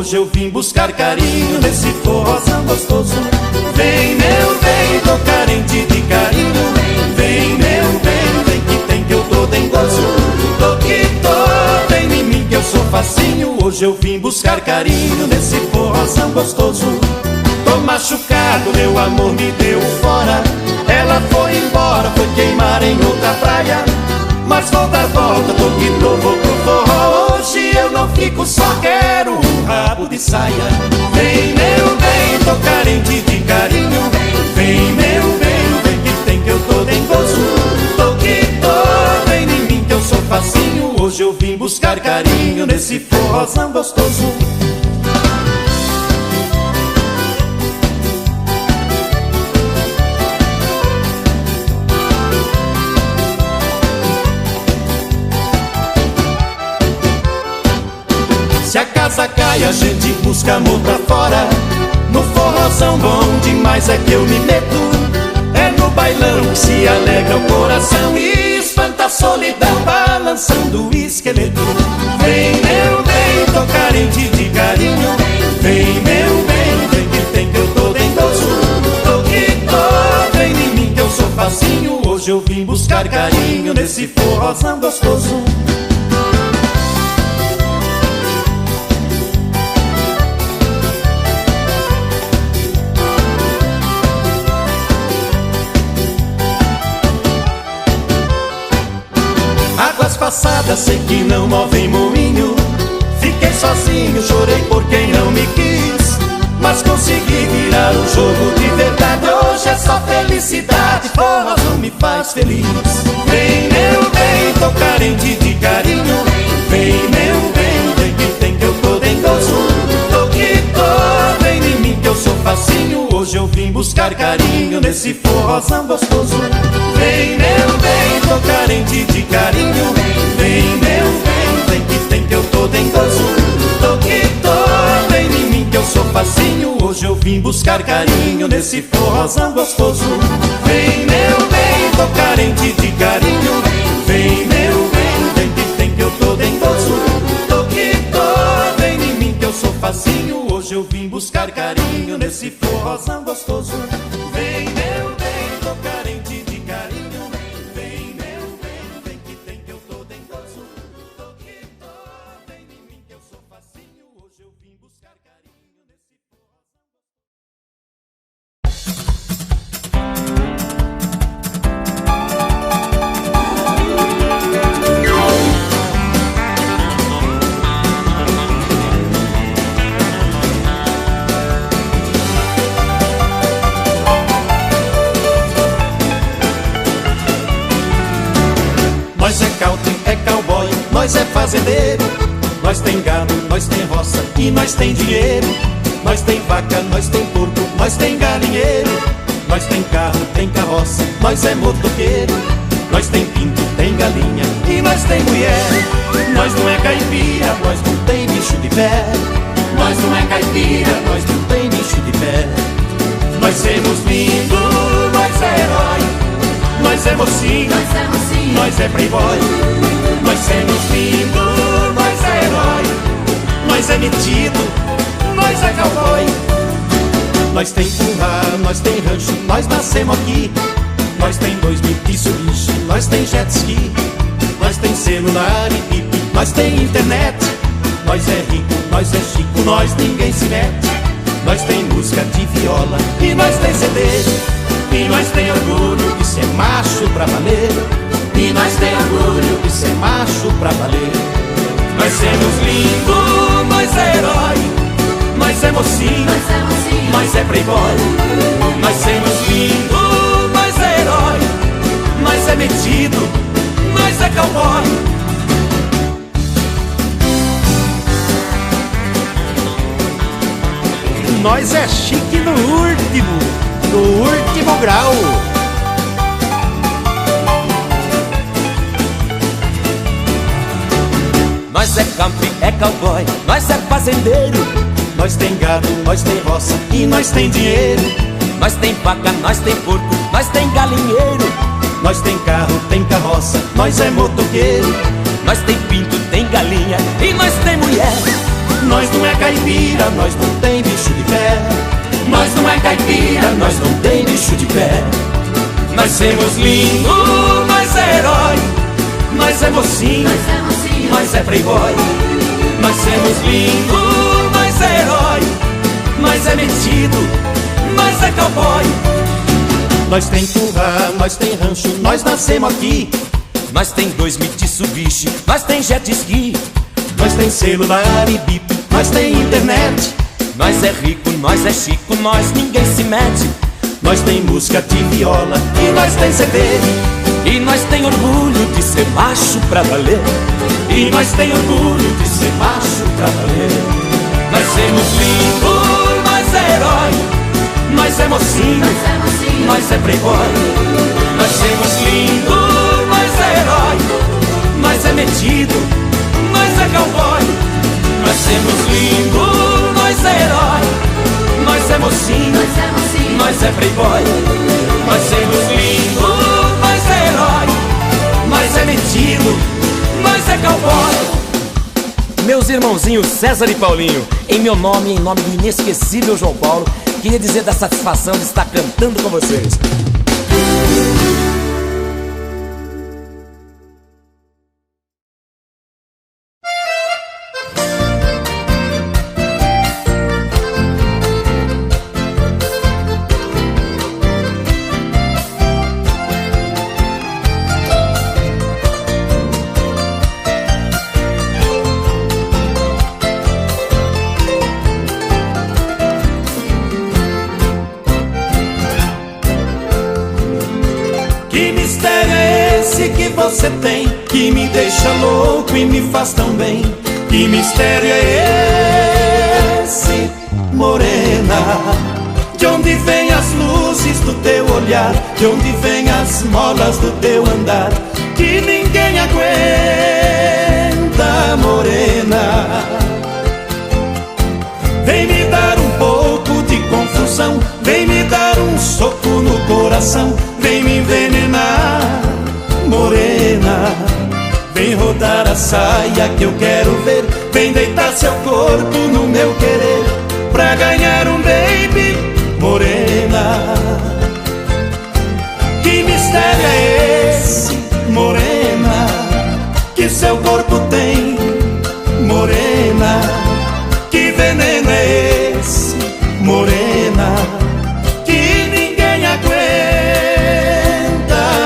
Hoje eu vim buscar carinho nesse forrozão gostoso. Vem, meu bem, tô carente de carinho. Vem, meu bem, vem que tem que eu tô dengoso. Tô que tô, vem em mim que eu sou facinho. Hoje eu vim buscar carinho nesse forrozão gostoso. Tô machucado, meu amor me deu fora. Ela foi embora, foi queimar em outra praia. Mas vou dar volta, tô que tô, vou pro forró. Hoje eu não fico, só quero um rabo de saia. Vem, meu bem, tô carente de carinho. Vem, meu bem, vem que tem que eu tô dengoso. Tô que tô, vem em mim que eu sou facinho. Hoje eu vim buscar carinho nesse forrozão gostoso. Se a casa cai, a gente busca amor pra fora. No forrozão bom demais é que eu me meto. É no bailão que se alegra o coração e espanta a solidão, balançando o esqueleto. Vem, meu bem, tô carente de carinho. Vem, meu bem, vem que tem que eu tô dengoso. Tô que tô, vem em mim que eu sou facinho. Hoje eu vim buscar carinho nesse forrozão gostoso. Águas passadas sei que não movem moinho. Fiquei sozinho, chorei por quem não me quis. Mas consegui virar o jogo de verdade. Hoje é só felicidade, forrozão me faz feliz. Vem, meu bem, tô carente de carinho. Vem, meu bem, vem que tem que eu tô dengoso. Tô que tô, vem em mim que eu sou facinho. Hoje eu vim buscar carinho nesse forrozão gostoso. Vem, meu bem, tô carente de carinho. Vem, meu bem, vem que tem que eu tô dengoso. Tô que tô, vem em mim que eu sou facinho. Hoje eu vim buscar carinho nesse forrozão gostoso. Vem, meu bem, tô carente de carinho. Vem, meu bem, vem que tem que eu tô dengoso. Tô que tô, vem em mim que eu sou facinho. Hoje eu vim buscar carinho nesse forrozão gostoso. Vem, meu bem, tô carente de carinho. Vem, meu bem, vem que tem que eu tô dengoso. Tô que tô, vem em mim que eu sou facinho. Hoje eu vim buscar carinho nesse forrozão. Nós é country, é cowboy, nós é fazendeiro. Nós tem gado, nós tem roça e nós tem dinheiro. Nós tem vaca, nós tem porco, nós tem galinheiro. Nós tem carro, tem carroça, nós é motoqueiro. Nós tem pinto, tem galinha e nós tem mulher. Nós não é caipira, nós não tem bicho de pé. Nós não é caipira, nós não tem bicho de pé. Nós somos lindo, nós é herói. Nós é mocinho, nós é playboy. Nós somos lindo, nós é herói. Nós é metido, nós é cowboy. Nós tem curral, nós tem rancho, nós nascemos aqui. Nós tem 2 Mitsubishi, nós tem jet ski. Nós tem celular e pipi, nós tem internet. Nós é rico, nós é chico, nós ninguém se mete. Nós tem música de viola e nós tem CD. E nós tem orgulho de ser macho pra valer. E nós tem orgulho de ser macho pra valer. Nós somos lindo, nós é herói. Nós é mocinho, nós é playboy. Nós somos lindo, nós é herói. Nós é metido, nós é cowboy. Nós é chique no último grau. Nós é country, é cowboy, nós é fazendeiro. Nós tem gado, nós tem roça e nós tem dinheiro. Nós tem vaca, nós tem porco, nós tem galinheiro. Nós tem carro, tem carroça, nós é motoqueiro. Nós tem pinto, tem galinha e nós tem mulher. Nós não é caipira, nós não tem bicho de pé. Nós não é caipira, nós não tem bicho de pé. Nós somos lindo, nós é herói. Nós é mocinho, nós é playboy. Nós somos lindo, nós é herói. Nós é metido, nós é cowboy. Nós tem curral, nós tem rancho, nós nascemos aqui. Nós tem 2 Mitsubishi, nós tem jet ski. Nós tem celular e bip, nós tem internet. Nós é rico, nós é chico, nós ninguém se mete. Nós tem música de viola e nós tem CD. E nós tem orgulho de ser macho pra valer. E nós tem orgulho de ser macho pra valer. Nós somos lindo, nós é herói. Nós é mocinho, nós é playboy. Nós somos lindo, nós é herói. Nós é metido, nós é cowboy. Nós somos lindo, nós é herói. Nós é mocinho, nós é playboy. Nós somos lindo, nós é herói. Nós é metido, nós é cowboy. Meus irmãozinhos César e Paulinho, em meu nome e em nome do inesquecível João Paulo, queria dizer da satisfação de estar cantando com vocês. Que mistério é esse que você tem, que me deixa louco e me faz tão bem? Que mistério é esse, morena? De onde vêm as luzes do teu olhar? De onde vêm as molas do teu andar? Que ninguém aguenta, morena. Vem me dar um pouco de confusão, vem me dar um soco no coração, vem me envenenar, morena. Vem rodar a saia que eu quero ver, vem deitar seu corpo no meu querer, pra ganhar um baby, morena. Que mistério é esse, morena, que seu corpo tem, morena? Que veneno é esse, morena, que ninguém aguenta,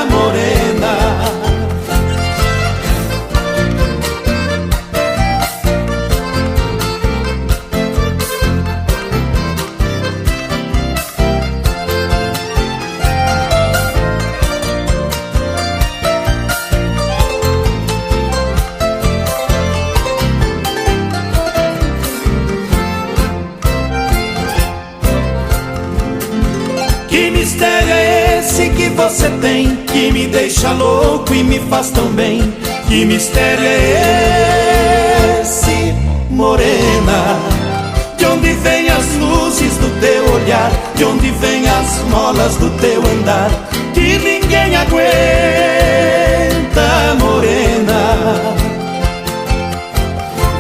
morena? Que mistério é esse que você tem, que me deixa louco e me faz tão bem? Que mistério é esse, morena? De onde vêm as luzes do teu olhar? De onde vêm as molas do teu andar? Que ninguém aguenta, morena.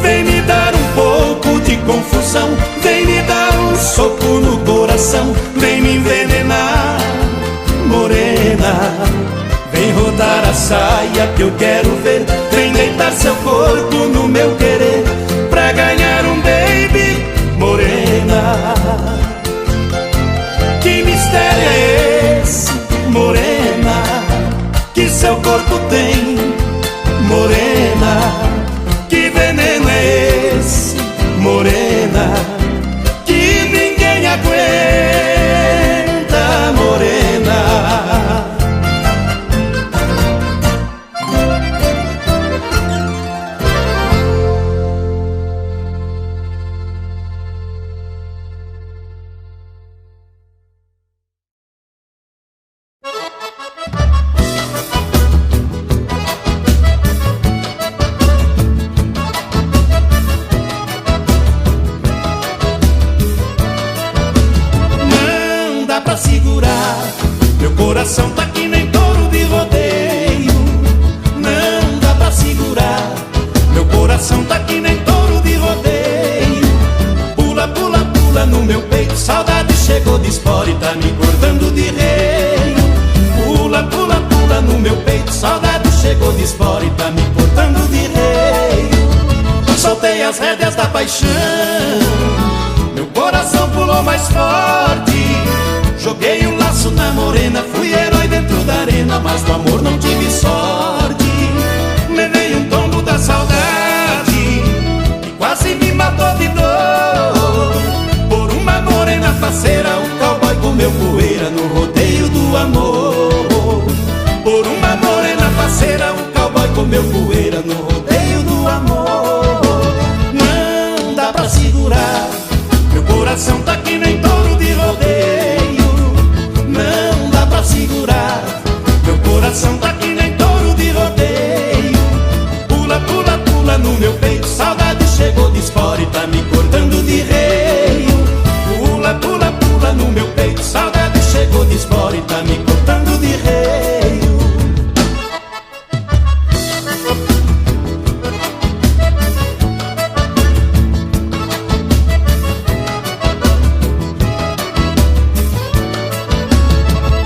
Vem me dar um pouco de confusão, vem me dar um soco no coração, vem me envenenar, morena. Vem rodar a saia que eu quero ver, vem deitar seu corpo no meu querer, pra ganhar um baby, morena. Que mistério é esse, morena, que seu corpo tem, morena? Que veneno é esse, morena, que ninguém aguenta, morena? Pra segurar, meu coração tá que nem touro de rodeio. Não dá pra segurar, meu coração tá que nem touro de rodeio. Pula, pula, pula no meu peito, saudade chegou de espora e tá me cortando de rei. Soltei as rédeas da paixão, meu coração pulou mais forte. Joguei um laço na morena, fui herói dentro da arena, mas no amor não tive sorte. Levei um tombo da saudade que quase me matou de dor. Por uma morena faceira, um cowboy comeu poeira no rodeio do amor. Por uma morena faceira, um cowboy comeu poeira no rodeio do amor. Não dá pra segurar, meu coração tá que nem touro de rodeio. Não dá pra segurar, meu coração tá que nem touro de rodeio. Pula, pula, pula no meu peito, saudade chegou de espora e tá me cortando de reio. Pula, pula, pula no meu peito, saudade chegou de espora e tá me cortando de reio.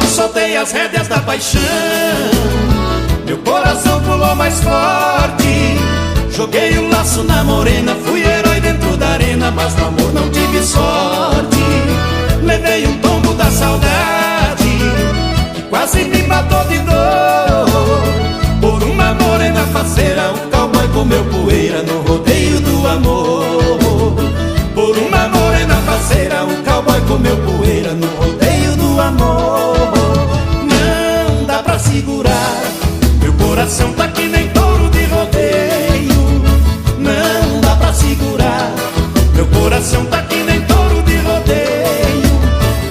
Soltei as rédeas da paixão, meu coração pulou mais forte. Joguei um laço na morena, fui herói dentro da arena, mas no amor não tive sorte. Levei um tombo da saudade que quase me matou de dor. Por uma morena faceira, um cowboy comeu poeira no rodeio do amor. Por uma morena faceira, um cowboy comeu poeira no rodeio do amor. Não dá pra segurar, meu coração tá que nem touro de rodeio. Não dá pra segurar, meu coração tá que nem touro de rodeio.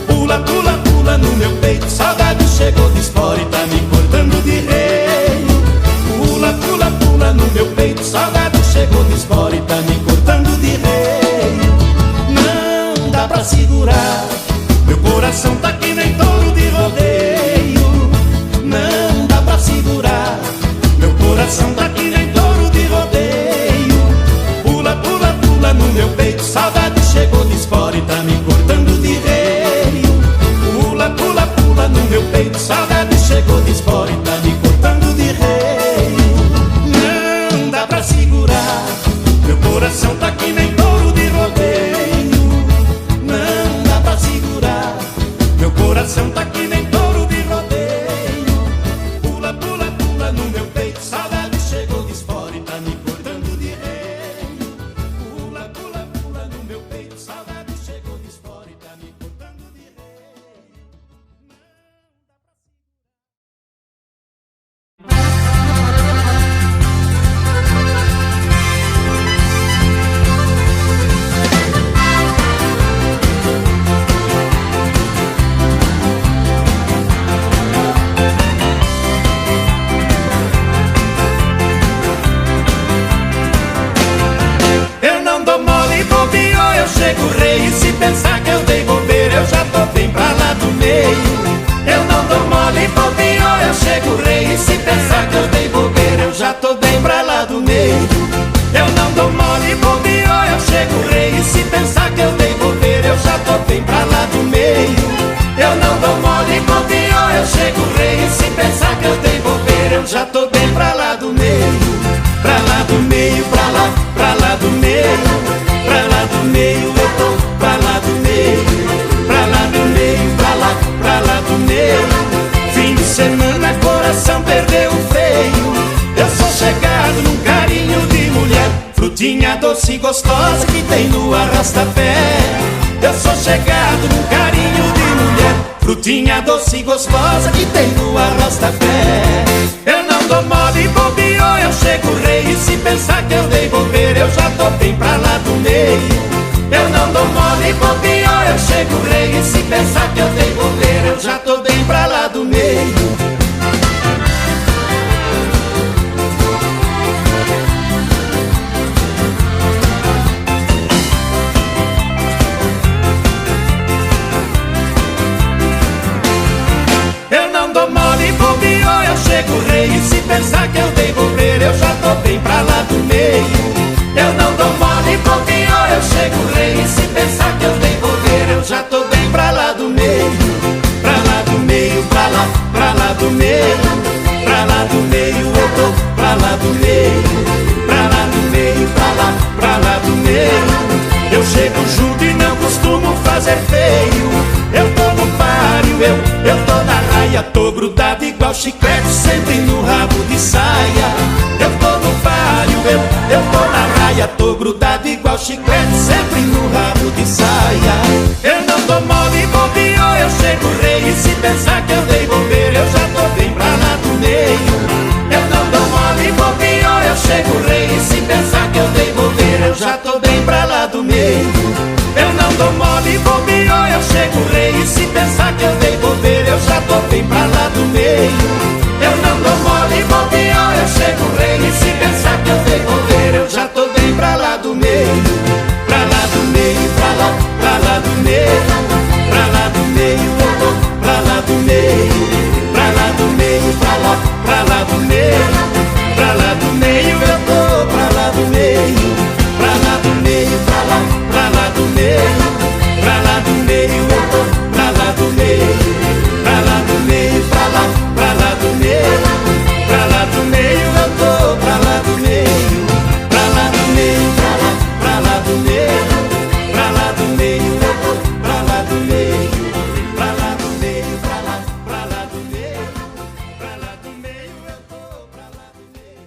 Pula, pula, pula no meu peito, saudade chegou de espora e tá me cortando de reio. Pula, pula, pula no meu peito, saudade chegou de espora e tá me cortando de reio. Não dá pra segurar, meu coração tá que nem touro de rodeio. Não dá pra segurar, meu coração tá que nem touro de rodeio. Pula, pula, pula no meu peito, saudade chegou de espora e tá me cortando de reio. Pula, pula, pula no meu peito, saudade chegou de espora e tá me cortando de reio. Não dá pra segurar, meu coração tá que nem touro de rodeio. Não dá pra segurar, meu coração tá que nem touro de rodeio. Pula, pula, pula no meu peito, saudade chegou de espora e tá me cortando de reio. Pula, pula, pula no meu peito, saudade chegou de espora e tá me cortando de reio. Eu não dou mole, bobeou, eu chego rei. E se pensar que eu dei bobeira, eu já tô bem pra lá do meio. Eu não dou mole, bobeou, eu chego rei. E se pensar que eu dei bobeira, eu já tô bem pra lá do meio. Eu não dou mole, bobeou, eu chego rei. E se pensar que eu dei bobeira, eu já tô bem pra lá do meio. Eu não dou mole, bobeou, eu chego rei. E se pensar que eu dei bobeira, eu já tô bem pra lá do meio. Pra lá do meio, pra lá do meio. Pra lá do meio, eu tô pra lá do meio. Pra lá do meio, pra lá do meio. Fim de semana, coração perdeu o freio. Eu sou chegado num carinho de mulher, frutinha doce e gostosa que tem no arrasta-pé. Eu sou chegado num carinho de mulher, frutinha doce e gostosa que tem no arrasta-pé. Eu não dou mole, bobeou, eu chego rei. E se pensar que eu dei bobeira, eu já tô bem pra lá do meio. Eu não dou mole, bobeou, eu chego rei. E se pensar que eu dei bobeira, eu já tô bem pra lá do meio. Eu não dou mole, bobeou, eu chego rei. E se pensar que eu dei bobeira, eu já tô bem pra lá do meio. Eu não dou mole, bobeou, eu chego rei. E se pensar que eu dei bobeira, eu já tô bem pra lá do meio. Pra lá do meio, pra lá do meio. lá do meio, pra lá do meio, pra lá do meio. Eu chego junto e não costumo fazer feio. Eu tô no páreo, eu tô na raia, tô grudado igual chiclete, sempre no rabo de saia. Eu tô no páreo, eu tô na raia, tô grudado igual chiclete, sempre no rabo de saia. Eu não dou mole, bobeou, eu chego rei, e se pensar que eu dei bobeira, eu já tô bem pra lá do meio. Eu não dou mole, bobeou, eu chego rei, e se pensar que eu dei bobeira, eu já tô bem pra lá do meio. Eu não dou mole, bobeou, eu chego rei, e se pensar que eu dei bobeira, eu já tô bem pra lá do meio. Eu não dou mole, bobeou, eu chego rei, e se pensar que eu dei bobeira, eu já tô bem pra lá do meio. Pra lá do meio, pra lá do meio, pra lá do meio, pra lá do meio, pra lá do meio, pra lá do meio, pra lá do meio, eu tô pra lá do meio, pra lá do meio, pra lá do meio, pra lá do meio, eu tô pra lá do meio, pra lá do meio, pra lá do meio, pra lá do meio, eu tô pra lá do meio, pra lá do meio, pra lá do meio, pra lá do meio, eu tô pra lá do meio, pra lá do meio, pra lá do meio, pra lá do meio, eu tô pra lá do meio.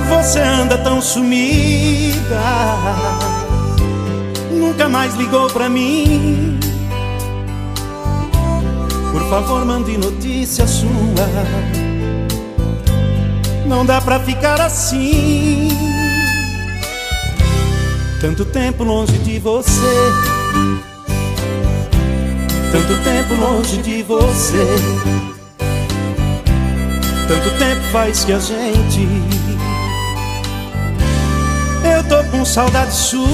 Você anda tão sumida, nunca mais ligou pra mim. Por favor, mande notícia sua, não dá pra ficar assim. Tanto tempo longe de você, tanto tempo longe de você, tanto tempo faz que a gente... Eu tô com saudade sua,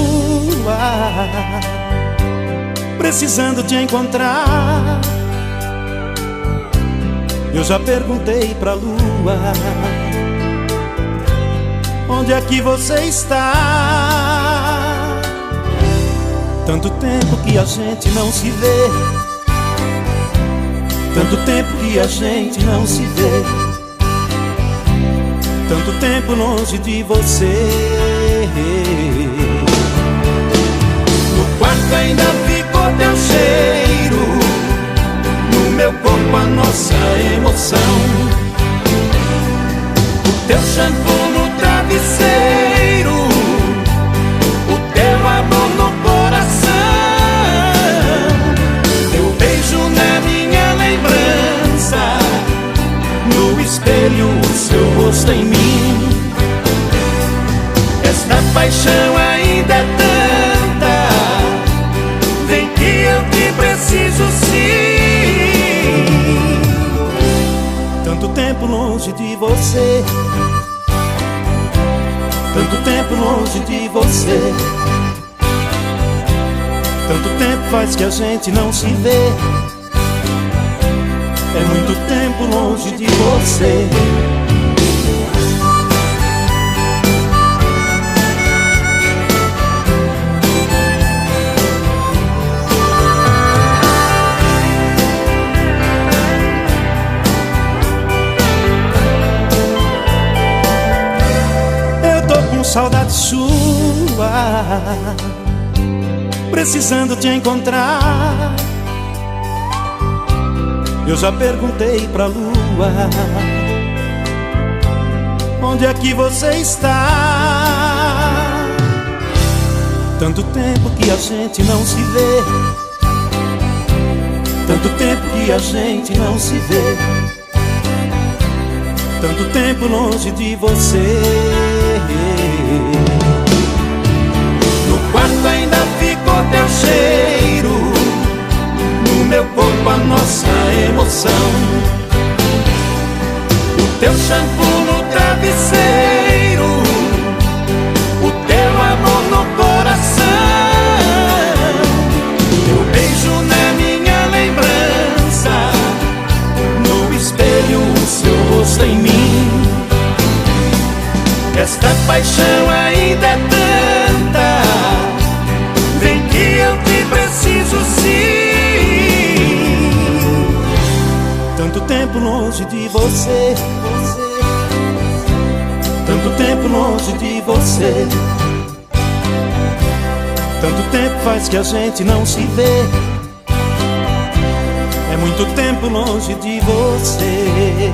precisando te encontrar. Eu já perguntei pra lua, onde é que você está? Tanto tempo que a gente não se vê, tanto tempo que a gente não se vê, tanto tempo longe de você. No quarto ainda ficou teu cheiro, no meu corpo a nossa emoção, o teu shampoo no travesseiro, o teu amor no coração, teu beijo na minha lembrança, no espelho o seu rosto em mim. Esta paixão ainda é tanta, vem que eu te preciso sim. Tanto tempo longe de você, tanto tempo longe de você, tanto tempo faz que a gente não se vê. É muito tempo longe de você. Saudade sua, precisando te encontrar. Eu já perguntei pra lua, onde é que você está? Tanto tempo que a gente não se vê, tanto tempo que a gente não se vê, tanto tempo longe de você. No quarto ainda ficou teu cheiro, no meu corpo a nossa emoção, o teu shampoo no travesseiro, o teu amor no coração, teu beijo na minha paixão ainda é tanta. Vem que eu te preciso sim. Tanto tempo longe de você, tanto tempo longe de você. Tanto tempo faz que a gente não se vê. É muito tempo longe de você.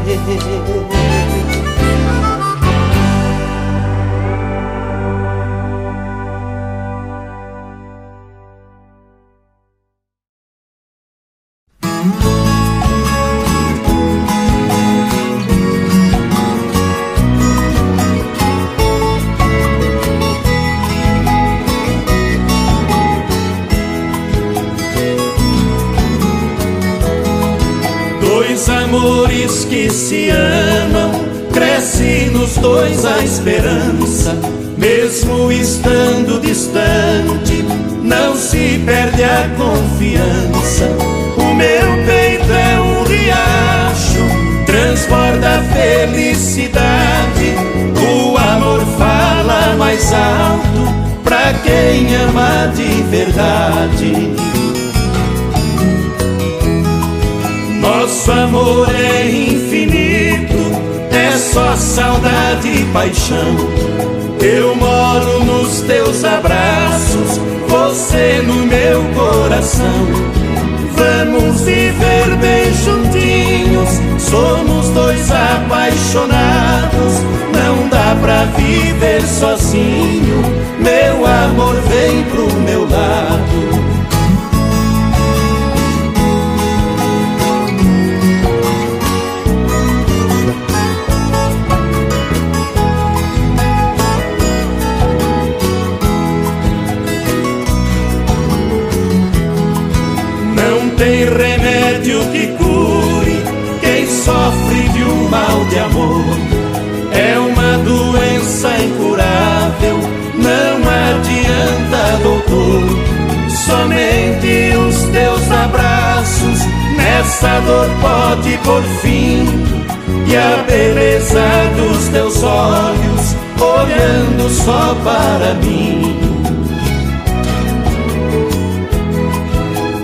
Dois amores que se amam, cresce nos dois a esperança. Mesmo estando distante, não se perde a confiança. O meu peito é um riacho, transborda a felicidade. O amor fala mais alto pra quem ama de verdade. Nosso amor é infinito, é só saudade e paixão. Eu moro nos teus abraços, você no meu coração. Vamos viver bem juntinhos, somos dois apaixonados. Não dá pra viver sozinho, meu amor vem pro meu lado. Tem remédio que cure quem sofre de um mal de amor. É uma doença incurável, não adianta, doutor. Somente os teus abraços nessa dor pode pôr fim. E a beleza dos teus olhos olhando só para mim.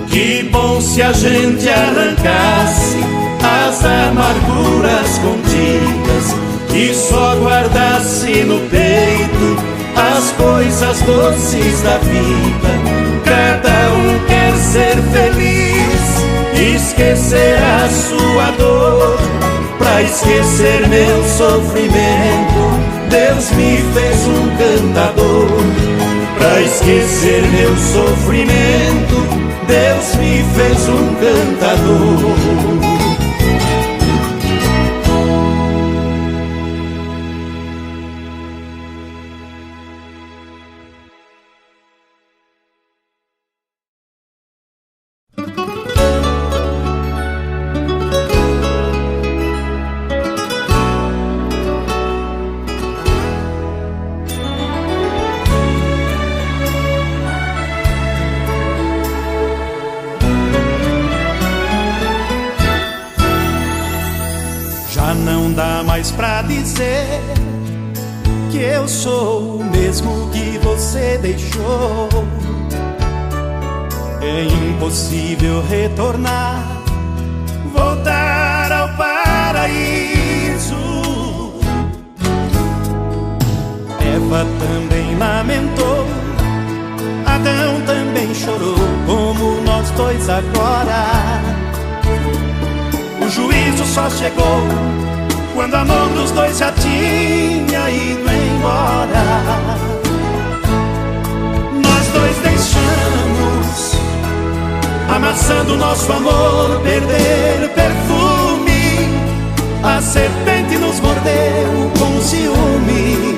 Que bom se a gente arrancasse as amarguras contidas e só guardasse no peito as coisas doces da vida. Cada um quer ser feliz, esquecer a sua dor. Pra esquecer meu sofrimento, Deus me fez um cantador. Pra esquecer meu sofrimento, Deus me fez um cantador. Não dá mais pra dizer que eu sou o mesmo que você deixou. É impossível retornar, voltar ao paraíso. Eva também lamentou, Adão também chorou, como nós dois agora. O juízo só chegou quando a mão dos dois já tinha ido embora. Nós dois deixamos, amassando nosso amor, perder perfume. A serpente nos mordeu com ciúme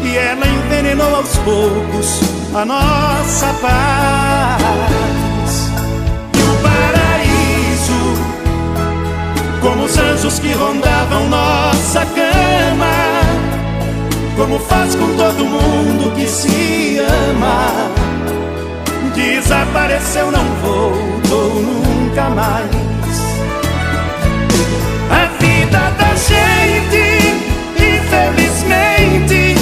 e ela envenenou aos poucos a nossa paz. E o paraíso, como os anjos que rondavam nossa cama, como faz com todo mundo que se ama, desapareceu, não voltou nunca mais. A vida da gente, infelizmente,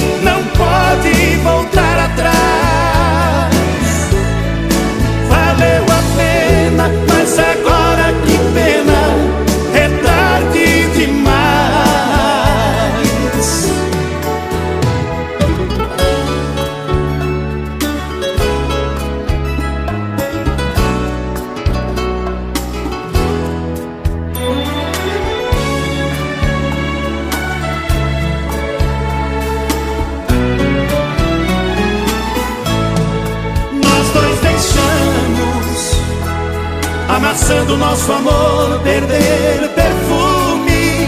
façando nosso amor perder perfume.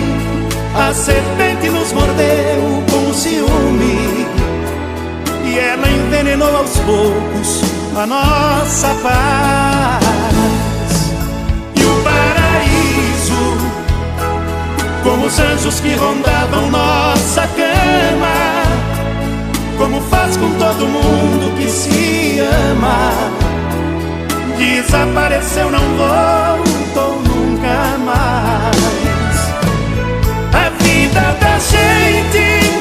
A serpente nos mordeu com ciúme e ela envenenou aos poucos a nossa paz. E o paraíso, como os anjos que rondavam nossa cama, como faz com todo mundo que se ama, desapareceu, não voltou nunca mais. A vida da gente,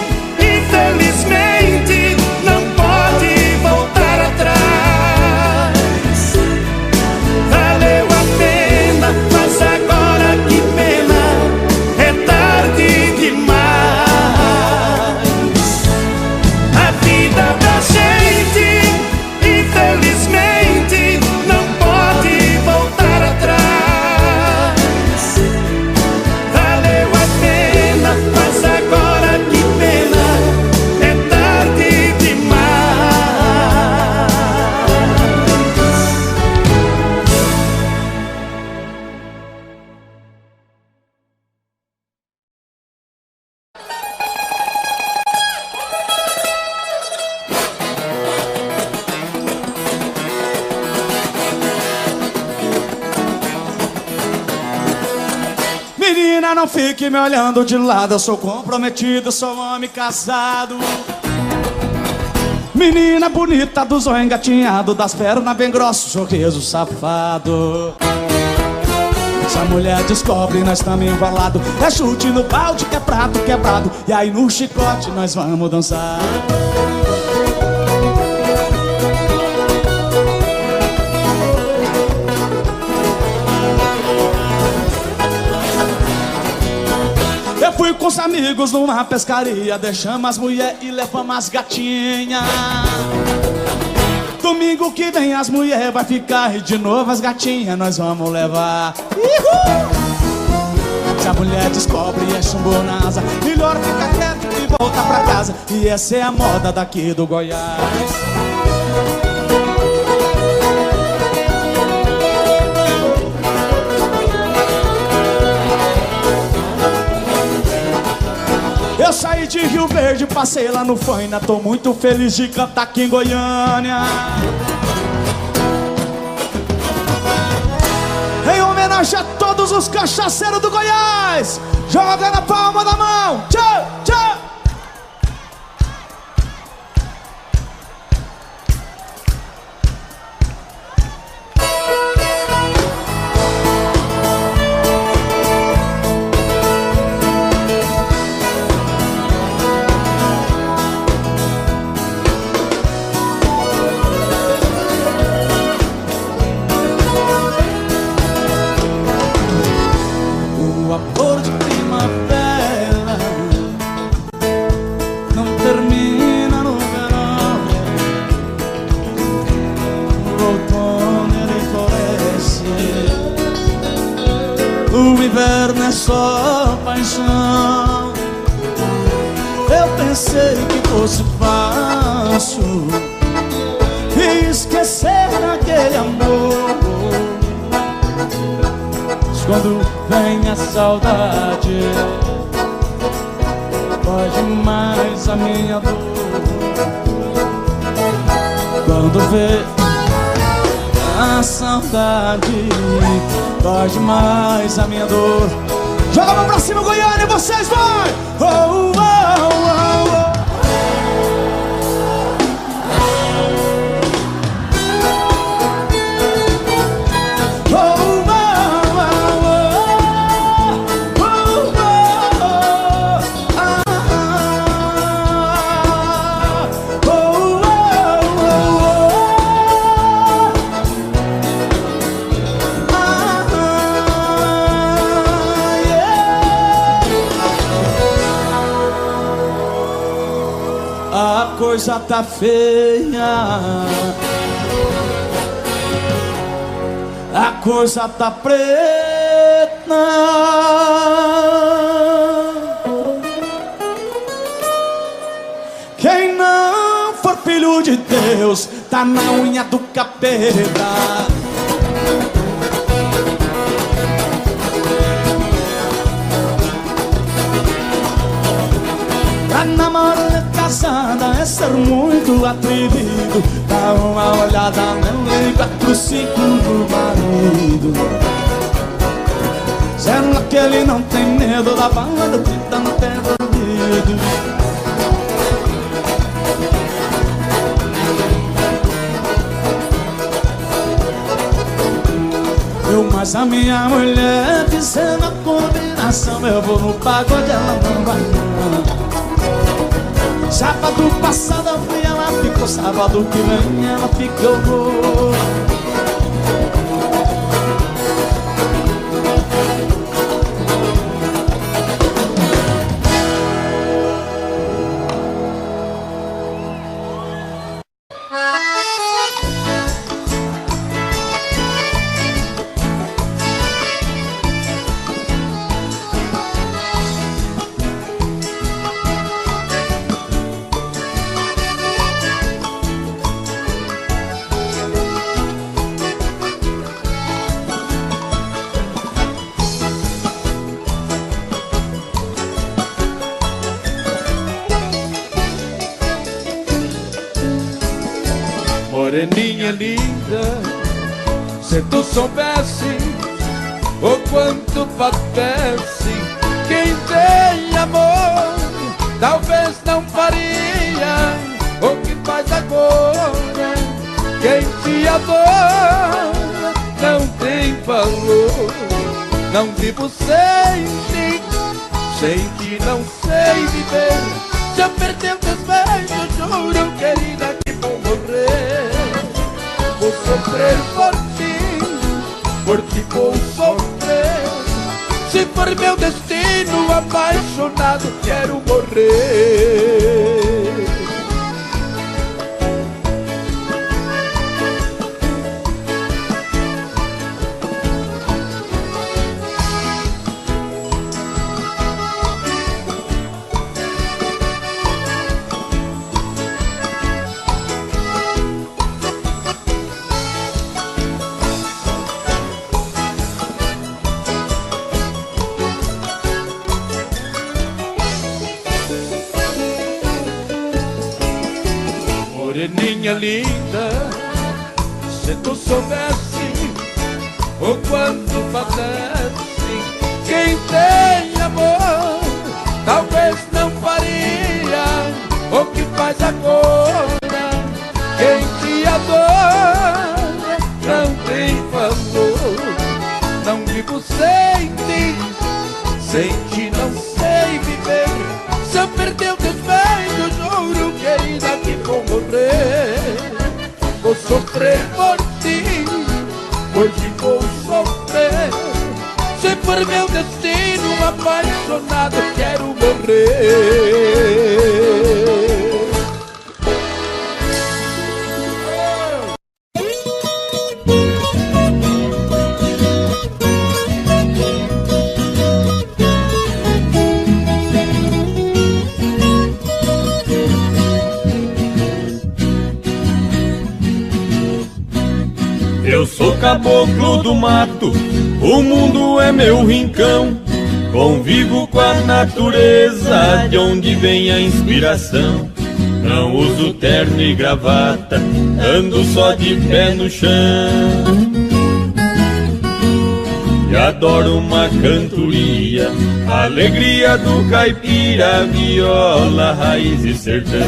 infelizmente, não pode voltar atrás. Valeu a pena, mas agora que pena, é tarde demais. A vida da gente, infelizmente, não pode voltar atrás. Valeu a pena, mas agora que pena, é tarde demais. Menina, não fique me olhando de lado, eu sou comprometido, sou homem casado. Menina bonita, do zóio engatinhado, das pernas bem grossos, sorriso safado. Se a mulher descobre, nós estamos embalados. É chute no balde que é prato quebrado, e aí no chicote nós vamos dançar. Eu fui com os amigos numa pescaria, deixamos as mulher e levamos as gatinhas. Domingo que vem as mulher vai ficar e de novo as gatinhas nós vamos levar. Uhul! Se a mulher descobre e é chumbou na asa, melhor ficar quieto e voltar pra casa. E essa é a moda daqui do Goiás. Eu saí de Rio Verde, passei lá no Faina, tô muito feliz de cantar aqui em Goiânia. Em homenagem a todos os cachaceiros do Goiás, joga na palma da mão. Tchau, tchau. O amor de primavera não termina no verão. O outono ele floresce, o inverno é só paixão. Eu pensei que fosse fácil esquecer aquele amor, mas quando vem a saudade, pode mais a minha dor. Quando vê a saudade, pode mais a minha dor. Joga a mão pra cima, Goiânia, e vocês vai! Oh, oh, oh, oh. A coisa tá feia, a coisa tá preta. Quem não for filho de Deus tá na unha do capeta. casada é ser muito atrevido. Dá uma olhada no lei 45 do marido. Será que ele não tem medo da banda que tá no pé do ouvido? Mas a minha mulher dizendo a combinação, eu vou no pagode, ela não vai não. Sábado passado eu fui, ela ficou. Sábado que vem ela fica, eu vou. Moreninha linda, se tu soubesse o quanto padece quem tem amor, talvez não faria o que faz agora. Quem te adora não tem valor. Não vivo sem ti, sem ti não sei viver. Se eu perder o desvejo, juro, querida, que vou morrer. Vou sofrer por ti vou sofrer. Se for meu destino, apaixonado, quero morrer. Moreninha linda, se tu soubesse o quanto padece quem tem amor, talvez não faria o que faz agora. Quem te adora não tem valor. Não vivo sem ti, sem ti não sei viver. Se eu perder o desvejo, juro, querida, que vou morrer. Vou sofrer por ti vou sofrer. Se for meu destino, apaixonado, quero morrer. Eu sou caboclo do mato, o mundo é meu rincão. Convivo com a natureza, de onde vem a inspiração. Não uso terno e gravata, ando só de pé no chão. E adoro uma cantoria, a alegria do caipira, viola, raiz e sertão.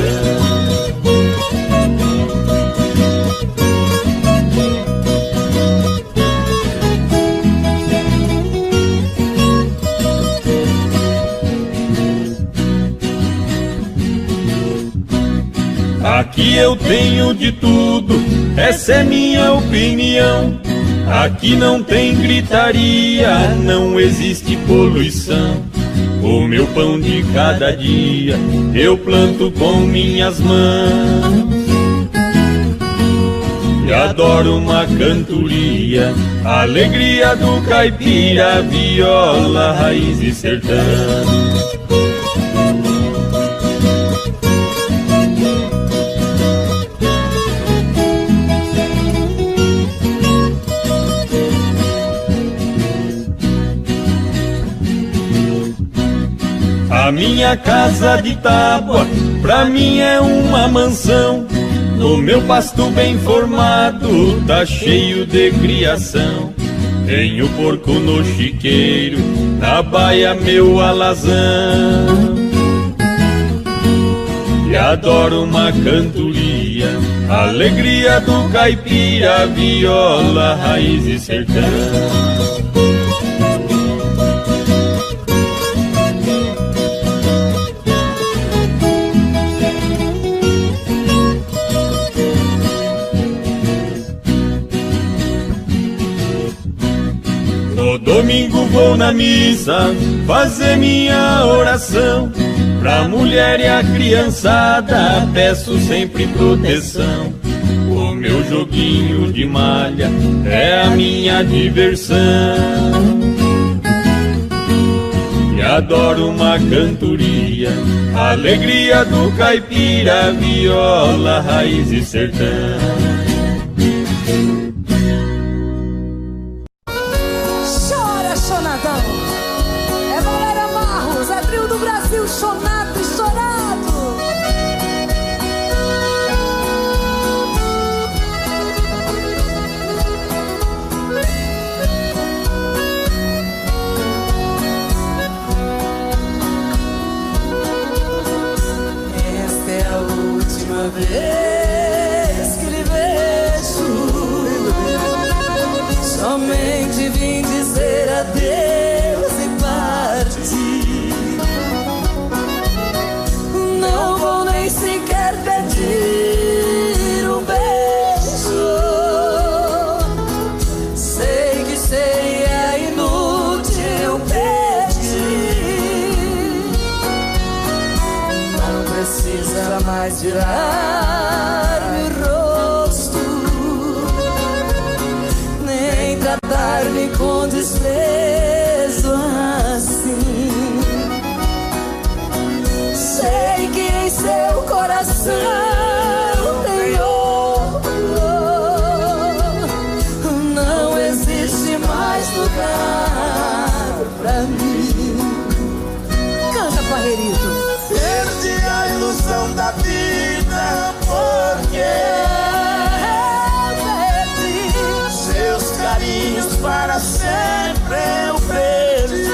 Aqui eu tenho de tudo, essa é minha opinião. Aqui não tem gritaria, não existe poluição. O meu pão de cada dia eu planto com minhas mãos. E adoro uma cantoria, a alegria do caipira, viola, raiz e sertão. A minha casa de tábua, pra mim é uma mansão. No meu pasto bem formado, tá cheio de criação. Tenho porco no chiqueiro, na baia meu alazão. E adoro uma cantoria, alegria do caipira, viola, raiz e sertão. No domingo vou na missa fazer minha oração. Pra mulher e a criançada peço sempre proteção. O meu joguinho de malha é a minha diversão. E adoro uma cantoria, alegria do caipira, viola, raiz e sertão. Chonado e chorado. Esta é a última vez que lhe vejo. Somente vim dizer adeus e partir. Não vou nem sequer pedir um beijo. Sei que seria inútil pedir. Não precisa mais virar-me o rosto, nem tratar-me com desprezo assim. Sei que em seu coração tem outro. Não existe mais lugar pra mim. Canta, Parreirito. Perdi a ilusão da vida porque perdi seus carinhos para sempre eu perdi.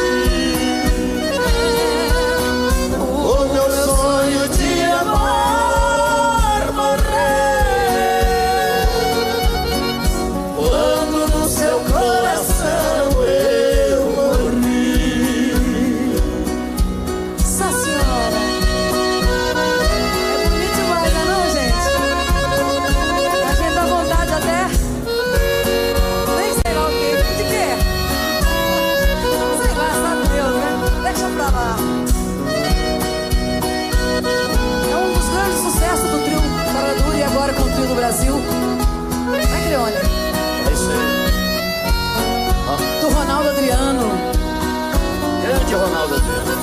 Do Brasil, vai, Criolha. É isso aí. Do Ronaldo Adriano. Grande Ronaldo Adriano.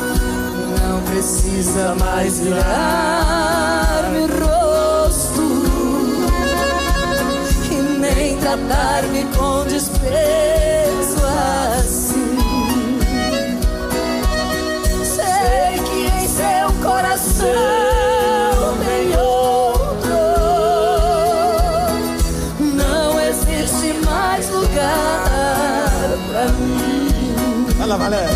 Não precisa mais virar-me o rosto e nem tratar-me com desprezo assim. Sei que em seu coração tem outro. Mais lugar pra mim. Fala, Valéria.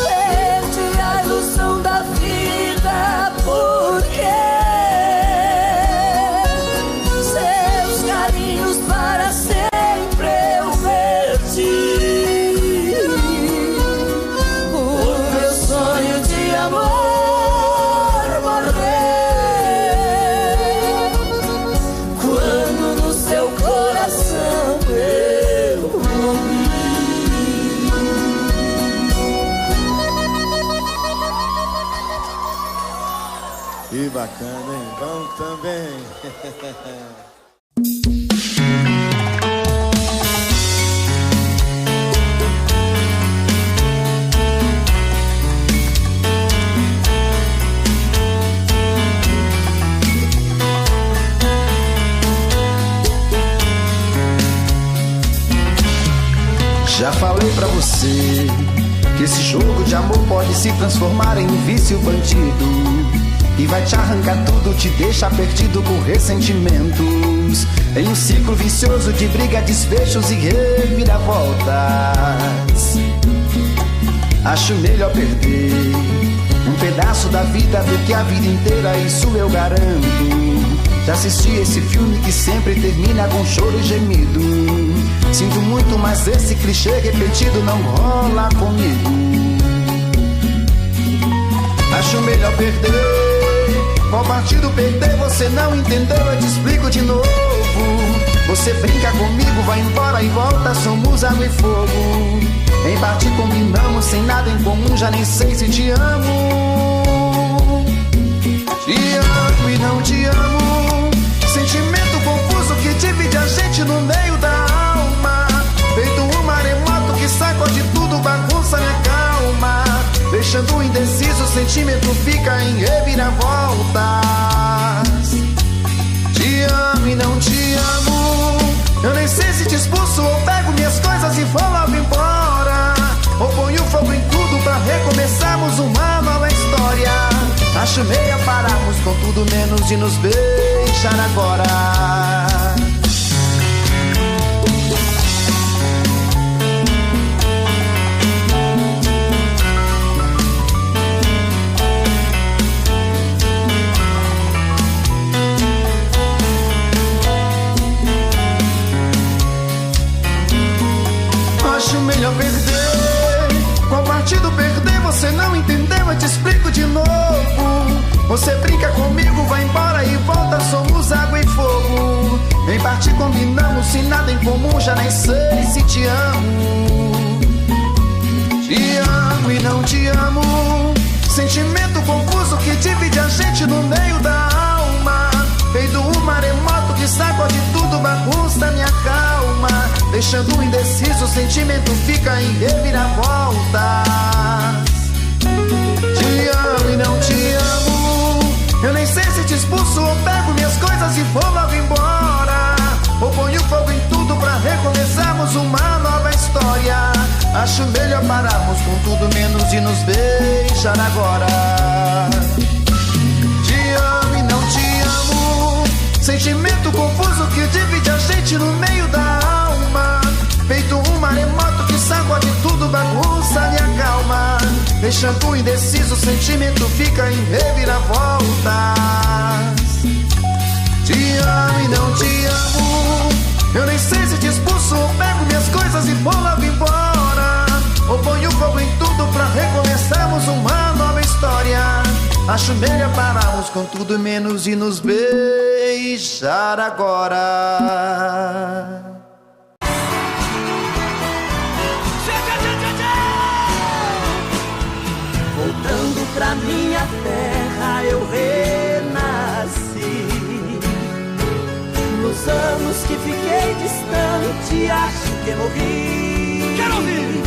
Perdi a ilusão da vida porque seus carinhos para sempre eu perdi. O meu sonho de amor morreu quando no seu coração eu morri. Que bacana, hein? Bom também. Já falei pra você que esse jogo de amor pode se transformar em um vício bandido, e vai te arrancar tudo, te deixar perdido com ressentimentos, em um ciclo vicioso de briga, desfechos e reviravoltas. Acho melhor perder um pedaço da vida do que a vida inteira, isso eu garanto. Já assisti esse filme que sempre termina com choro e gemido. Sinto muito, mas esse clichê repetido não rola comigo. Acho melhor perder. Qual partido perder? Você não entendeu, eu te explico de novo. Você brinca comigo, vai embora e volta, somos água e fogo. Em parte combinamos, sem nada em comum, já nem sei se te amo. Te amo e não te amo, sentimento confuso que divide a gente no meio da alma. Feito um maremoto que sacode tudo, bagunça minha calma. Deixando indeciso, o sentimento fica em reviravoltas. Te amo e não te amo, eu nem sei se te expulso ou pego minhas coisas e vou logo embora, ou ponho fogo em tudo pra recomeçarmos uma nova história. Acho meio pararmos com tudo menos de nos beijar agora. Acho melhor perder. Qual partido perder? Você não entendeu, eu te explico de novo. Você brinca comigo, vai embora e volta, somos água e fogo. Em parte combinamos, sem nada em comum, já nem sei se te amo. Te amo e não te amo, sentimento confuso que divide a gente no meio da alma. Feito um maremoto que sacode tudo, bagunça minha calma. Deixando indeciso, o sentimento fica em reviravoltas. Te amo e não te amo, eu nem sei se te expulso ou pego minhas coisas e vou logo embora, ou ponho fogo em tudo pra recomeçarmos uma nova história. Acho melhor pararmos com tudo menos de nos beijar agora. Te amo e não te amo, sentimento confuso que divide a gente no meio da alma. Feito um maremoto que sacode tudo, bagunça minha calma. Deixando indeciso, o sentimento fica em reviravoltas. Te amo e não te amo, eu nem sei se te expulso ou pego minhas coisas e vou logo embora, ou ponho fogo em tudo pra recomeçarmos uma nova história. Acho melhor pararmos com tudo menos de nos beijar agora. Voltando pra minha terra eu renasci. Nos anos que fiquei distante acho que morri. Quero ouvir!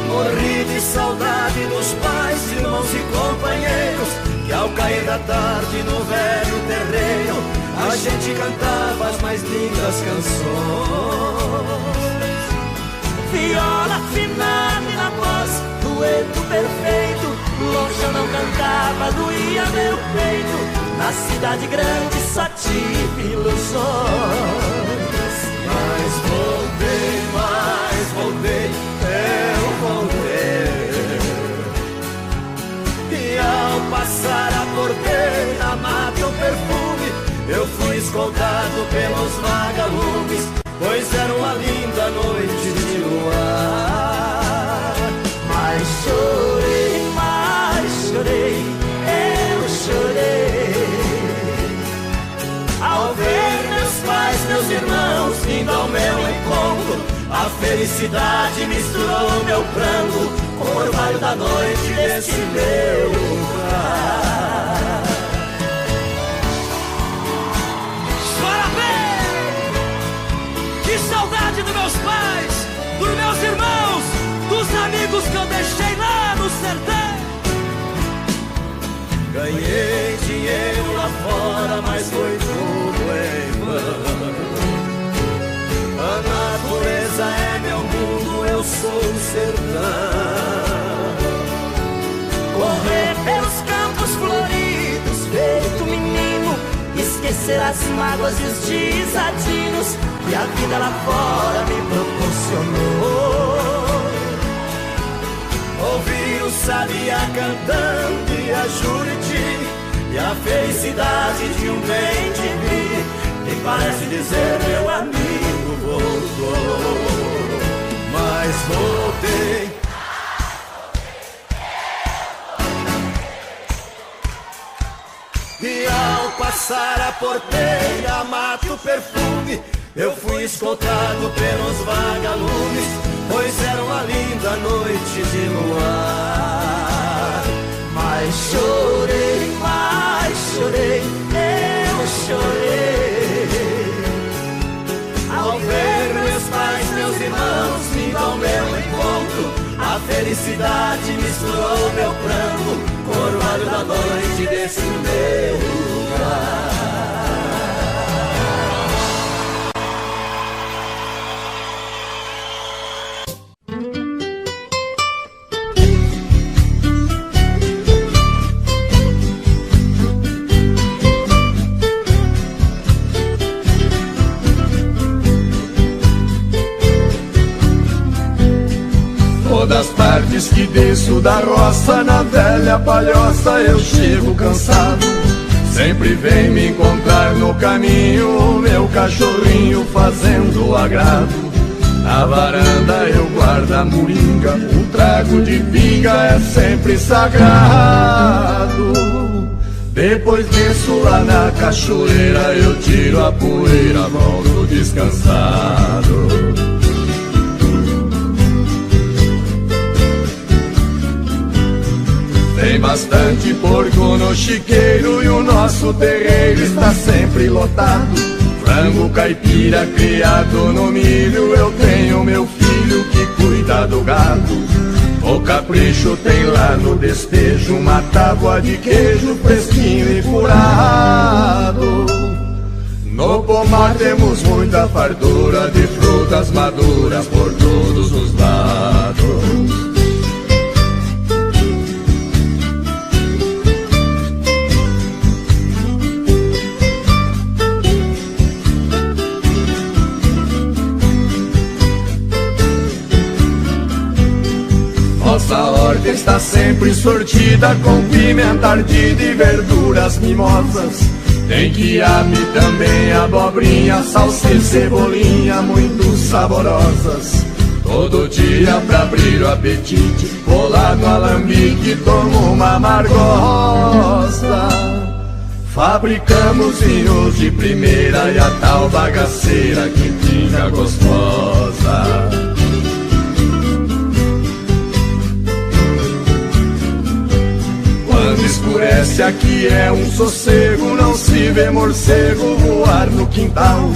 Morri de saudade dos pais, irmãos e companheiros, que ao cair da tarde no velho terreiro a gente cantava as mais lindas canções. Viola afinada e na voz, dueto perfeito, longe eu não cantava, doía meu peito. Na cidade grande só tive ilusões. Mas voltei, eu voltei. E ao passar a porteira, mata o perfume, eu fui escoltado pelos vagalumes, pois era uma linda noite de luar. Mas chorei, eu chorei, ao ver meus pais, meus irmãos vindo ao meu encontro. A felicidade misturou meu pranto com o orvalho da noite desse meu lugar. Chora bem! Que saudade dos meus pais, dos meus irmãos, dos amigos que eu deixei lá no sertão. Ganhei dinheiro lá fora, mas foi tudo em vão. A natureza é meu mundo, eu sou o sertão. esquecer as mágoas e os desatinos que a vida lá fora me proporcionou. Ouvi o sabiá cantando e a Juriti, e a felicidade de um bem-de-vi, e parece dizer meu amigo voltou. Mas voltei. E ao passar a porteira, mato perfume, eu fui escoltado pelos vagalumes, pois era uma linda noite de luar. Mas chorei, eu chorei, ao ver meus pais, meus irmãos vindo ao meu encontro. A felicidade misturou meu pranto com o orvalho da noite desse meu lugar. Das tardes que desço da roça, na velha palhoça eu chego cansado. Sempre vem me encontrar no caminho meu cachorrinho fazendo agrado. Na varanda eu guardo a moringa, um trago de pinga é sempre sagrado. Depois desço lá na cachoeira, eu tiro a poeira, volto descansado. Tem bastante porco no chiqueiro e o nosso terreiro está sempre lotado. Frango caipira criado no milho, eu tenho meu filho que cuida do gado. O capricho tem lá no despejo uma tábua de queijo fresquinho e curado. No pomar temos muita fartura de frutas maduras por todos os lados. Nossa horta está sempre sortida com pimenta ardida e verduras mimosas. Tem quiabo também, abobrinha, salsicha, cebolinha, muito saborosas. Todo dia pra abrir o apetite, vou lá no alambique, tomo uma amargosa. Fabricamos vinhos de primeira e a tal bagaceira que fica gostosa. Quando escurece aqui é um sossego, não se vê morcego voar no quintal.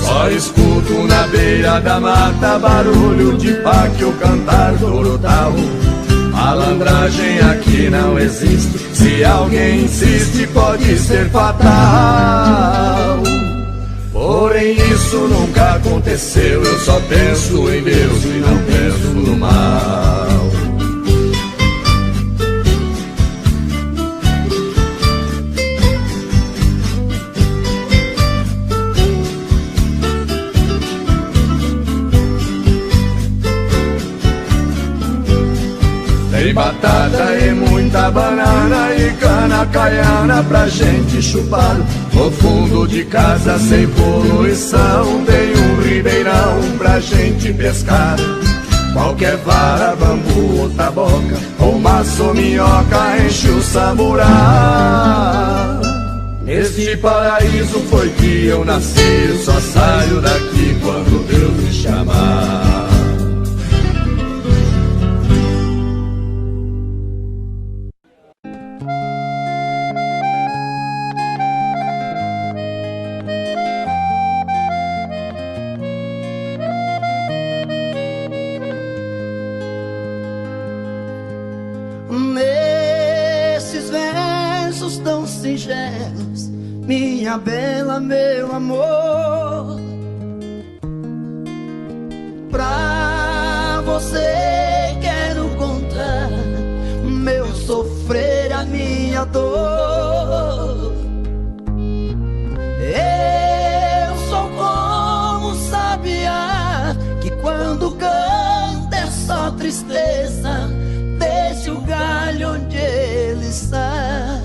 Só escuto na beira da mata barulho de páquio cantar torotal. Malandragem aqui não existe, se alguém insiste pode ser fatal. Porém isso nunca aconteceu, eu só penso em Deus e não penso no mal. Tem batata e muita banana e cana caiana pra gente chupar. No fundo de casa sem poluição tem um ribeirão pra gente pescar. Qualquer vara, bambu ou taboca, ou maço ou minhoca enche o samburá. Neste paraíso foi que eu nasci, eu só saio daqui quando Deus me chamar. Minha bela, meu amor, pra você quero contar meu sofrer, a minha dor. cobiçar.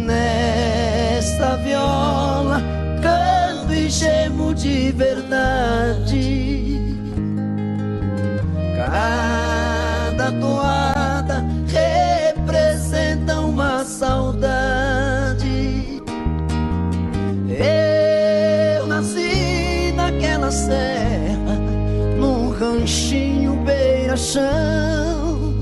Nesta viola canto e gemo de verdade. Cada toada representa uma saudade. Eu nasci naquela serra, num ranchinho beira-chão,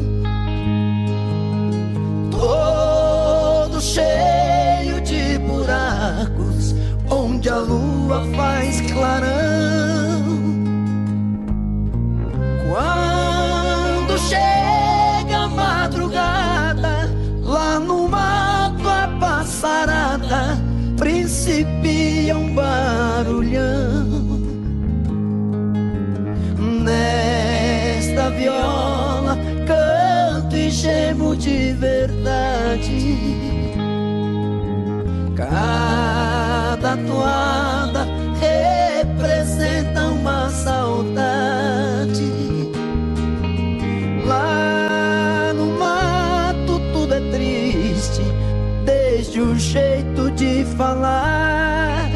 todo cheio de buracos, onde a lua faz clarão. Quando chega a madrugada, lá no mato a passarada principia um barulhão. Nesta viola canto e gemo de verdade. Cada toada representa uma saudade. Lá no mato tudo é triste, desde o jeito de falar.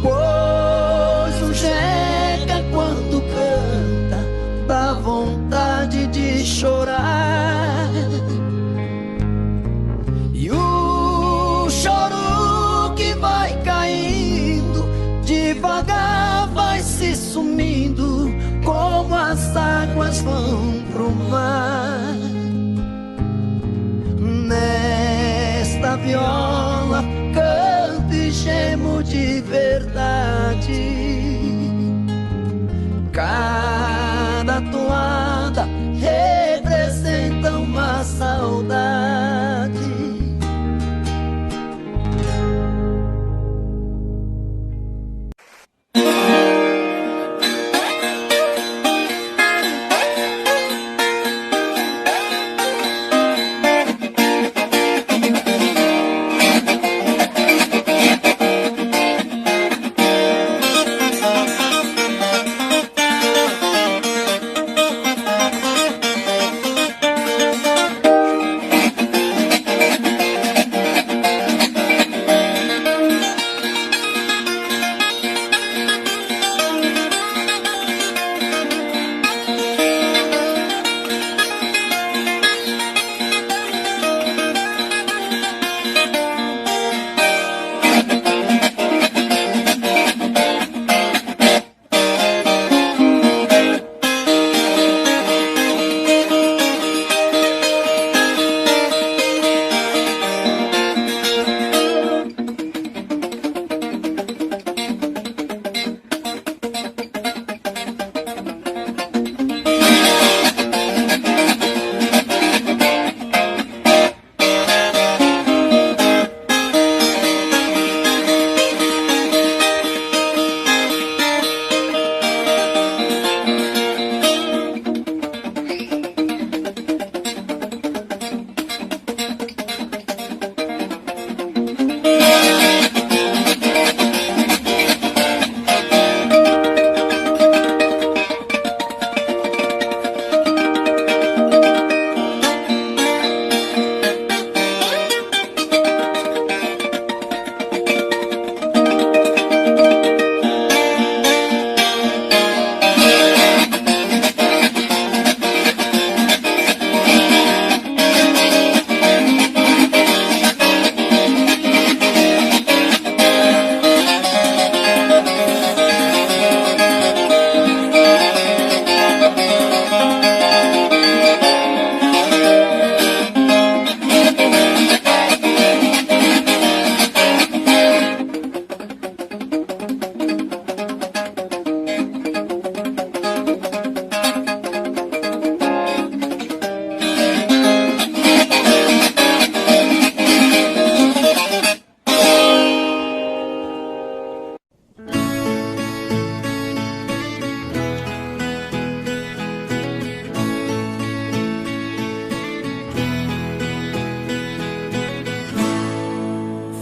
Pois o jeca quando canta dá vontade de chorar. E o choro que vai caindo devagar vai se sumindo, como as águas vão pro mar. Nesta viola canto e gemo de verdade. Cada toada representa uma saudade.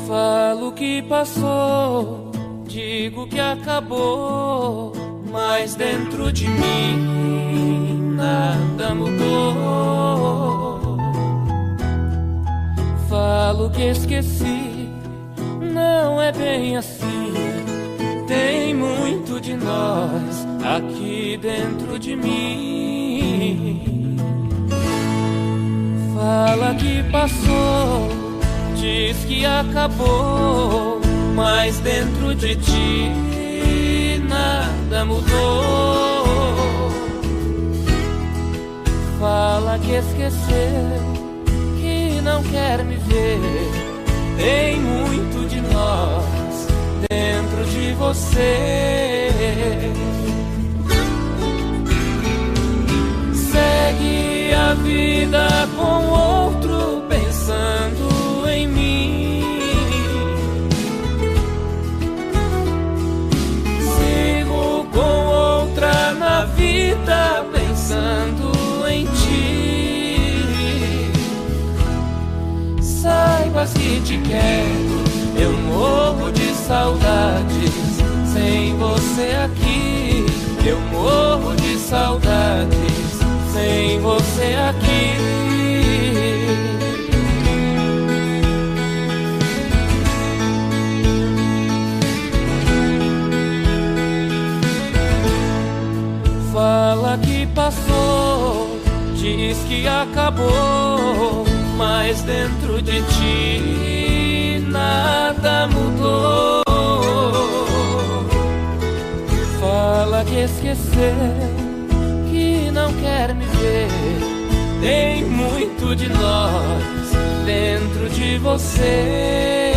Falo que passou, digo que acabou, mas dentro de mim nada mudou. Falo que esqueci, não é bem assim. Tem muito de nós aqui dentro de mim. Fala que passou, diz que acabou, mas dentro de ti nada mudou. Fala que esqueceu, que não quer me ver. Tem muito de nós dentro de você. Segue a vida com outro pensando em mim. Sigo com outra na vida pensando em ti. Saibas que te quero, eu morro de saudades sem você aqui. Eu morro de saudades sem você aqui. Fala que passou, diz que acabou, mas dentro de ti nada mudou. Fala que esqueceu, que não quer me ver. Tem muito de nós dentro de você.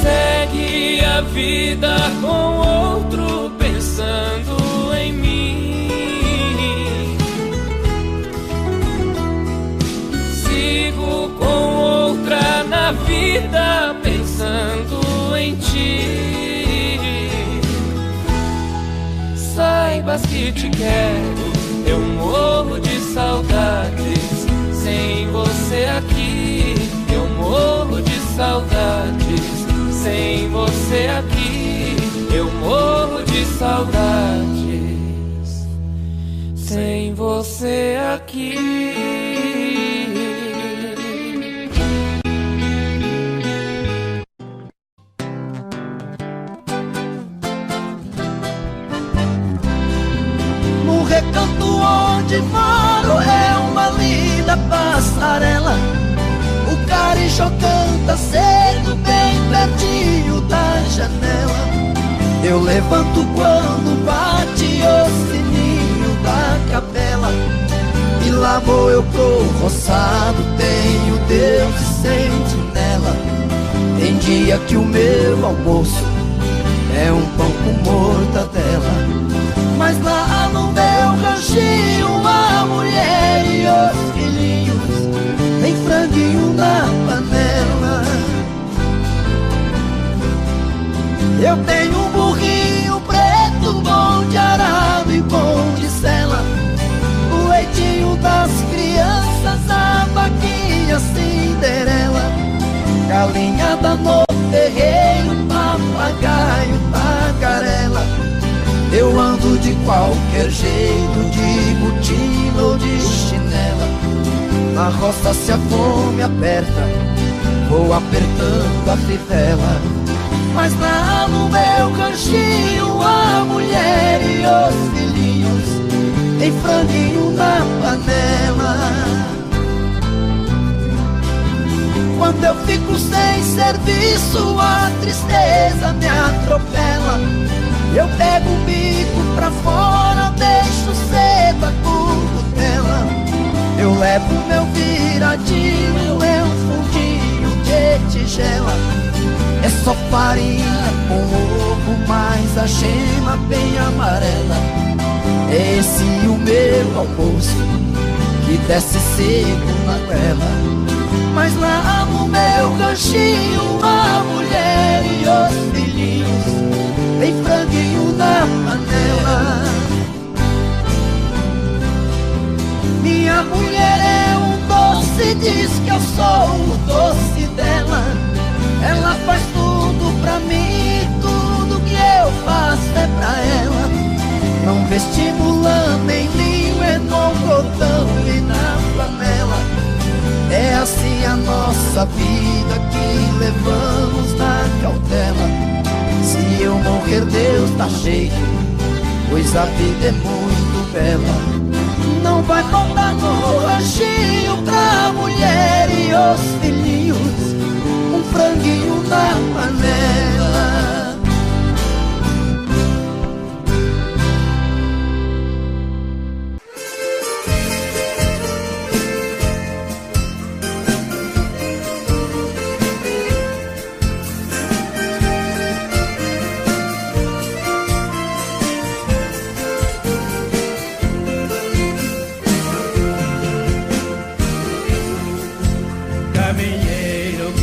Segue a vida com outro pensando em mim. Sigo com outra na vida pensando em ti. Saibas que te quero, eu morro de saudades sem você aqui. Eu morro de saudades sem você aqui. Eu morro de saudades sem você aqui. No recanto onde moro é uma linda passarela. O carijó canta cedo bem pertinho da janela. Eu levanto quando bate o sininho da capela. E lá vou eu pro roçado, tenho Deus de sentinela. Tem dia que o meu almoço é um pão com mortadela. Mas lá no meu ranchinho a mulher e os filhinhos tem franguinho na panela. Eu tenho um burrinho preto, bom de arado e bom de sela. O leitinho das crianças, a vaquinha Cinderela. Galinhada no terreiro, papagaio, tagarela. Eu ando de qualquer jeito, de botina ou de chinela. Na roça se a fome aperta, vou apertando a fivela. Mas lá no meu ranchinho a mulher e os filhinhos tem franguinho na panela. Quando eu fico sem serviço a tristeza me atropela. Eu pego o bico pra fora, deixo cedo a curtela. Eu levo meu viradinho, é um fundinho de tigela. É só farinha com ovo, mas a gema bem amarela. É esse o meu almoço, que desce seco na goela. Mas lá no meu ranchinho a mulher e os filhinhos tem franguinho na panela. Minha mulher é um doce, diz que eu sou o doce dela. Ela faz tudo pra mim, tudo vida que levamos na cautela. Se eu morrer, Deus tá cheio, pois a vida é muito bela. Não vai faltar no ranchinho pra mulher e os filhinhos, um franguinho na panela. Caminheiro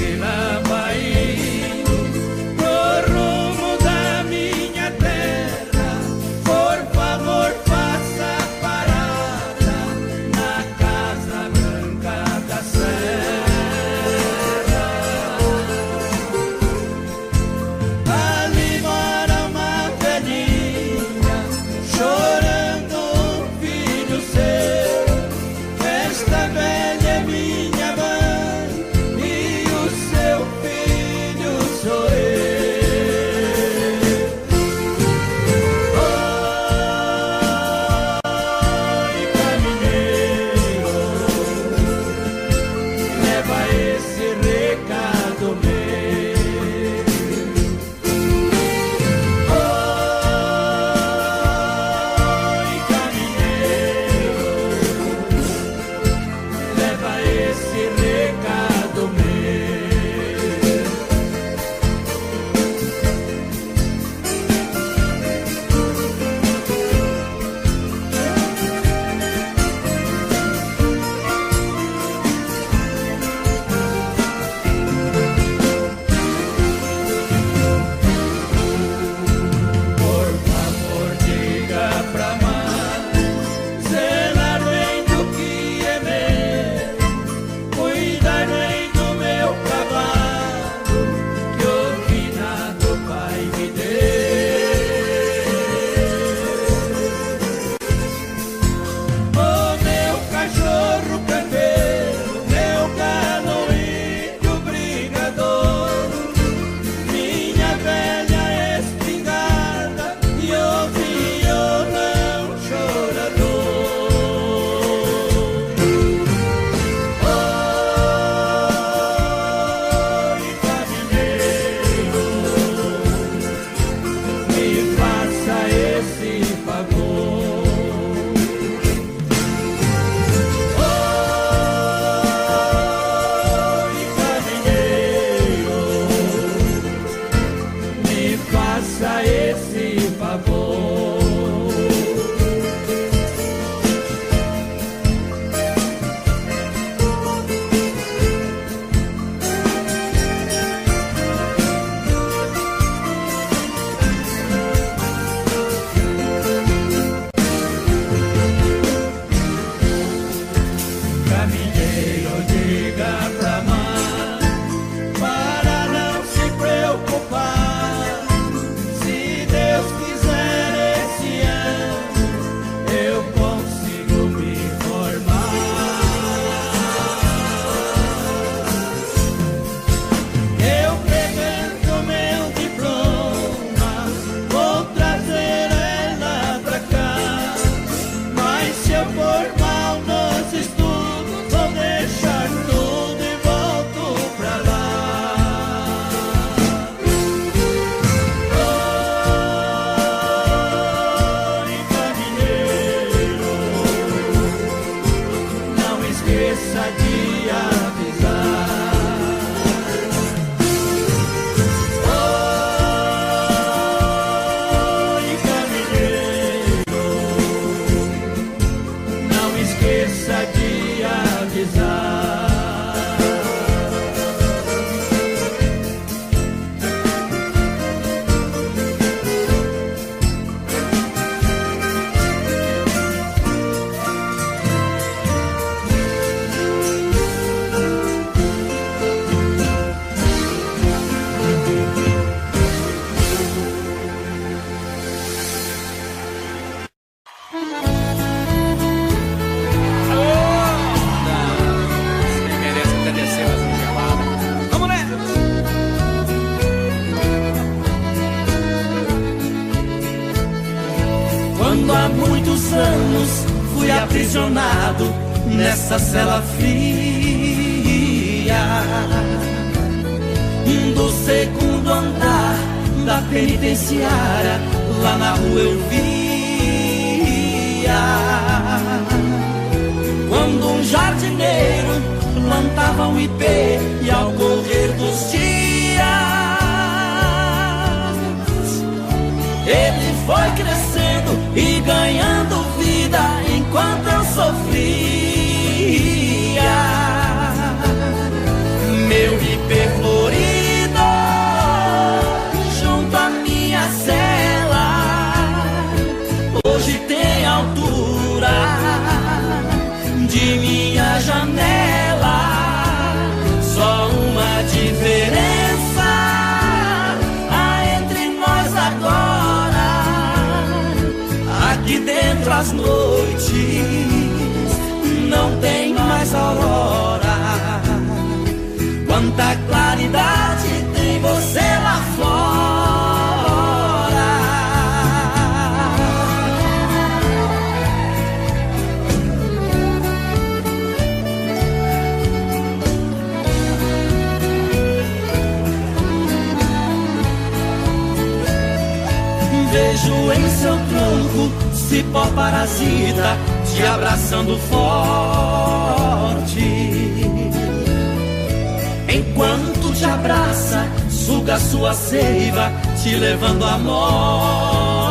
muitos anos fui aprisionado nessa cela fria do segundo andar da penitenciária. Lá na rua eu via quando um jardineiro plantava um ipê, e ao correr dos dias ele foi crescendo e ganhando vida enquanto eu sofria. Meu ipê florido junto à minha cela hoje tem altura de minha janela. Só uma diferença há entre nós agora: aqui dentro as noites não tem mais aurora. Quanta claridade tem você lá fora. Vejo em seu tronco cipó parasita te abraçando forte. Enquanto te abraça, suga sua seiva, te levando à morte.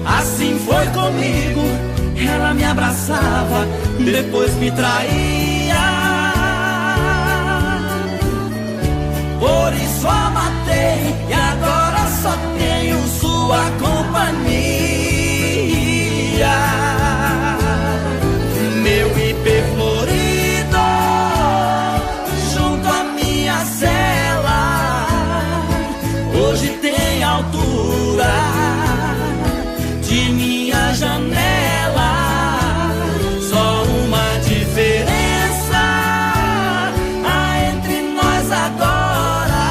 Assim foi comigo, ela me abraçava, depois me traía. Por isso a matei e agora só tenho sua companhia. Meu ipê florido junto à minha cela hoje tem altura de minha janela. Só uma diferença há entre nós agora: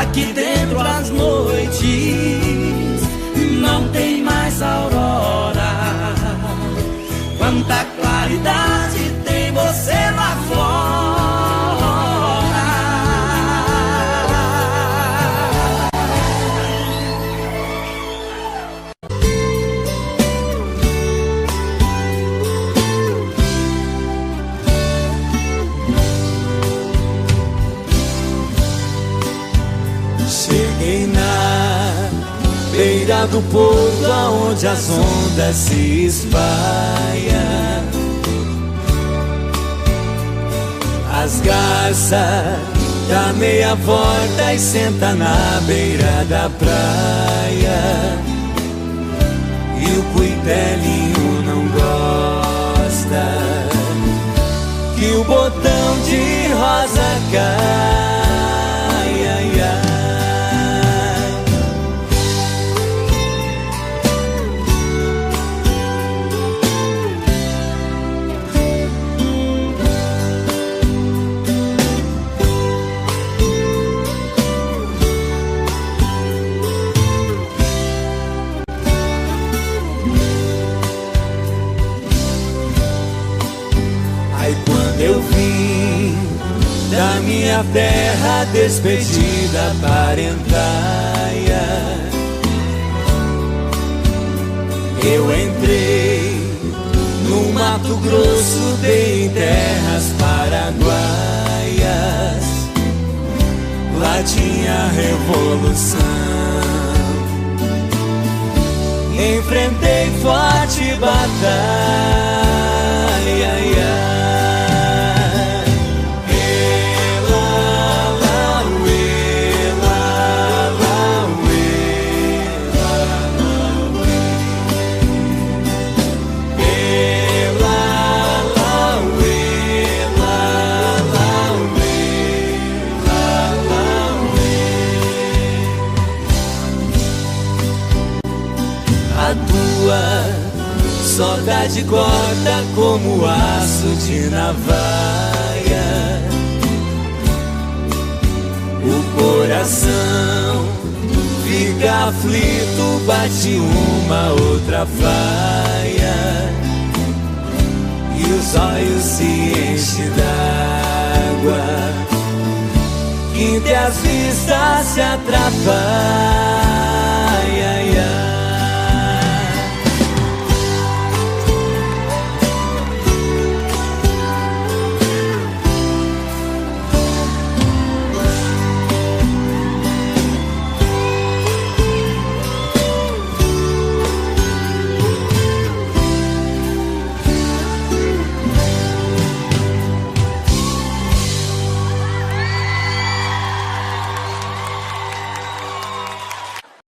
aqui dentro as noites não tem mais aurora. Quanta claridade tem você lá fora. Cheguei na beira do porto, aonde as ondas se espalham. As garças dá meia volta e senta na beira da praia. E o cuitelinho não gosta que o botão de rosa cai. Ai, ai. Eu vim da minha terra despedida, parentaia. Eu entrei no Mato Grosso, dei em terras paraguaias. Lá tinha revolução. Enfrentei forte batalha. Saudade corta como aço de navalha. O coração fica fica aflito, bate uma outra faia e os olhos se enchem d'água, quinte as vistas se atrapalham.